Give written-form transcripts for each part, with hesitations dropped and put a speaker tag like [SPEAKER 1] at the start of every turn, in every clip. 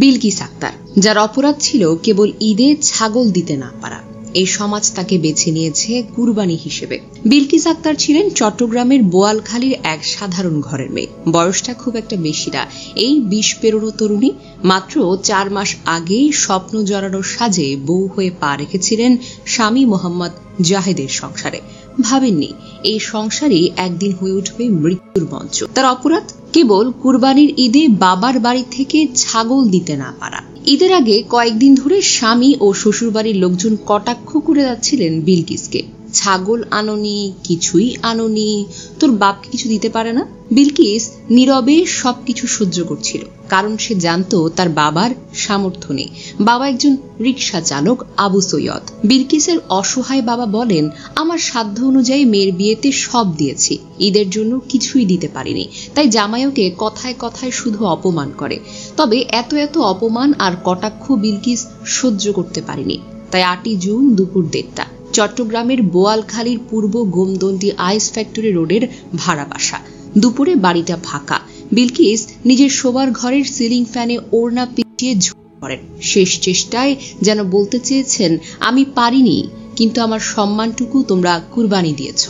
[SPEAKER 1] বিলকিস আক্তার, যার অপরাধ ছিল কেবল ঈদে ছাগল দিতে না পারা। এই সমাজ তাকে বেছে নিয়েছে কুরবানি হিসেবে। বিলকিস আক্তার ছিলেন চট্টগ্রামের বোয়ালখালীর এক সাধারণ ঘরের মেয়ে। বয়সটা খুব একটা বেশি না, এই 20 পেরোনো তরুণী। মাত্র 4 মাস আগেই স্বপ্ন জড়ানোর সাজে বউ হয়ে পা রেখেছিলেন স্বামী মোহাম্মদ জাহেদের সংসারে। ভাবেননি এই সংসারই একদিন হয়ে উঠবে মৃত্যুর মঞ্চ। তার অপরাধ কেবল কুরবানির ঈদে বাবার বাড়ি থেকে ছাগল দিতে না পারা। ঈদের আগে কয়েকদিন ধরে স্বামী ও শ্বশুরবাড়ির লোকজন কটাক্ষ করে যাচ্ছিলেন বিলকিসকে। ছাগল আনোনি, কিছুই আনোনি, তোর বাপকে কিছু দিতে পারে না। বিলকিস নীরবে সবকিছু সহ্য করছিল, কারণ সে জানতো তার বাবার সামর্থ্য নেই। বাবা একজন রিকশা চালক আবু সৈয়দ। বিলকিসের অসহায় বাবা বলেন, আমার সাধ্য অনুযায়ী মেয়ের বিয়েতে সব দিয়েছি, ঈদের জন্য কিছুই দিতে পারিনি, তাই জামাইকে কথায় কথায় শুধু অপমান করে। তবে এত অপমান আর কটাক্ষ বিলকিস সহ্য করতে পারেনি। তাই 8 জুন দুপুর 1:30 চট্টগ্রামের বোয়ালখালীর পূর্ব গোমদন্ডি আইস ফ্যাক্টরি রোডের ভাড়া বাসা। দুপুরে বাড়িটা ফাঁকা। বিলকিস নিজের শোবার ঘরের সিলিং ফ্যানে ওড়না পিটিয়ে ঝুঁকে পড়েন। শেষ চেষ্টায় যেন বলতে চেয়েছেন, আমি পারিনি, কিন্তু আমার সম্মানটুকু তোমরা কুরবানি দিয়েছ।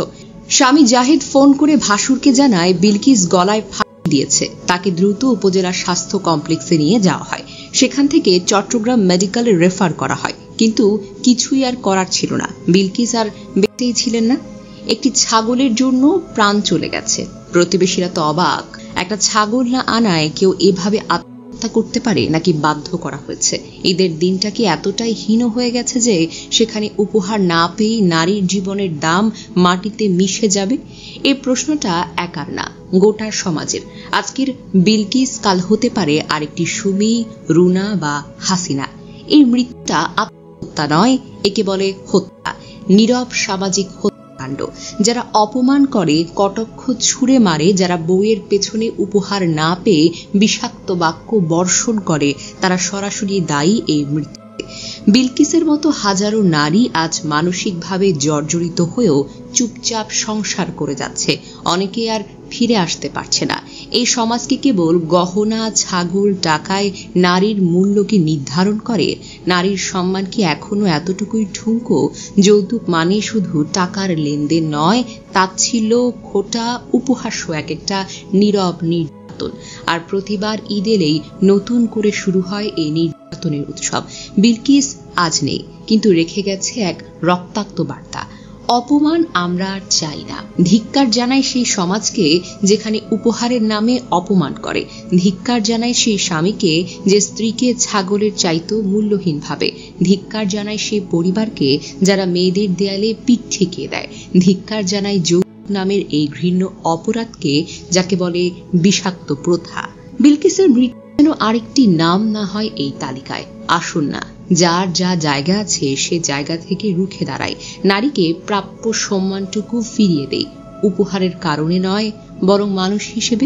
[SPEAKER 1] স্বামী জাহিদ ফোন করে ভাসুরকে জানায় বিলকিস গলায় ফাঁস দিয়েছে। তাকে দ্রুত উপজেলা স্বাস্থ্য কমপ্লেক্সে নিয়ে যাওয়া হয়। সেখান থেকে চট্টগ্রাম মেডিকেলে রেফার করা হয়, কিন্তু কিছুই আর করার ছিল না। বিলকিস আর বেঁচেই ছিলেন না। একটি ছাগলের জন্য প্রাণ চলে গেছে। প্রতিবেশীরা তো অবাক। একটা ছাগল না আনায় কেউ এভাবে আত্মহত্যা করতে পারে নাকি বাধ্য করা হয়েছে? ঈদের দিনটা কি এতটাই হীন হয়ে গেছে যে সেখানে উপহার না পেয়ে নারীর জীবনের দাম মাটিতে মিশে যাবে? এই প্রশ্নটা একার না, গোটা সমাজের। আজকের বিলকিস কাল হতে পারে আরেকটি সুমি, রুনা বা হাসিনা। এই মৃত্যুটা আত্মহত্যা নয়, একে বলে হত্যা, নীরব সামাজিক হত্যাকাণ্ড। যারা অপমান করে, কটাক্ষ ছুঁড়ে মারে, যারা বউয়ের পেছনে উপহার না পেয়ে বিষাক্ত বাক্য বর্ষণ করে, তারা সরাসরি দায়ী এই মৃত্যুতে। বিলকিসের মতো হাজারো নারী আজ মানসিকভাবে জর্জরিত হয়েও চুপচাপ সংসার করে যাচ্ছে। অনেকে আর ফিরে আসতে পারছে না। এই সমাজকে কেবল গহনা, ছাগল, টাকায় নারীর মূল্য কি নির্ধারণ করে? নারীর সম্মান কি এখনো এতটুকুই ঠুনকো? যৌতুক মানে শুধু টাকার লেনদেন নয়, তাচ্ছিল্য, খোঁটা, উপহাস্য, এক একটা নীরব নির্যাতন। আর প্রতিবার ঈদ এলেই নতুন করে শুরু হয় এই নির্যাতনের উৎসব। বিলকিস আজ নেই, কিন্তু রেখে গেছে এক রক্তাক্ত বার্তা। অপমান আমরা আর চাই না। ধিক্কার জানাই সেই সমাজকে যেখানে উপহারের নামে অপমান করে। ধিক্কার জানাই সেই স্বামীকে যে স্ত্রীকে ছাগলের চাইতেও মূল্যহীন ভাবে। ধিক্কার জানাই সেই পরিবারকে যারা মেয়েদের দেয়ালে পিঠ ঠেকিয়ে দেয়। ধিক্কার জানাই যৌতুক নামের এই ঘৃণ্য অপরাধকে, যাকে বলে বিষাক্ত প্রথা। বিলকিসের মৃত্যু যেন আরেকটি নাম না হয় এই তালিকায়। আসুন না, যার যা জায়গা আছে সে জায়গা থেকে রুখে দাঁড়ায়, নারীকে প্রাপ্য সম্মানটুকু ফিরিয়ে দেয়, উপহারের কারণে নয়, বরং মানুষ হিসেবে।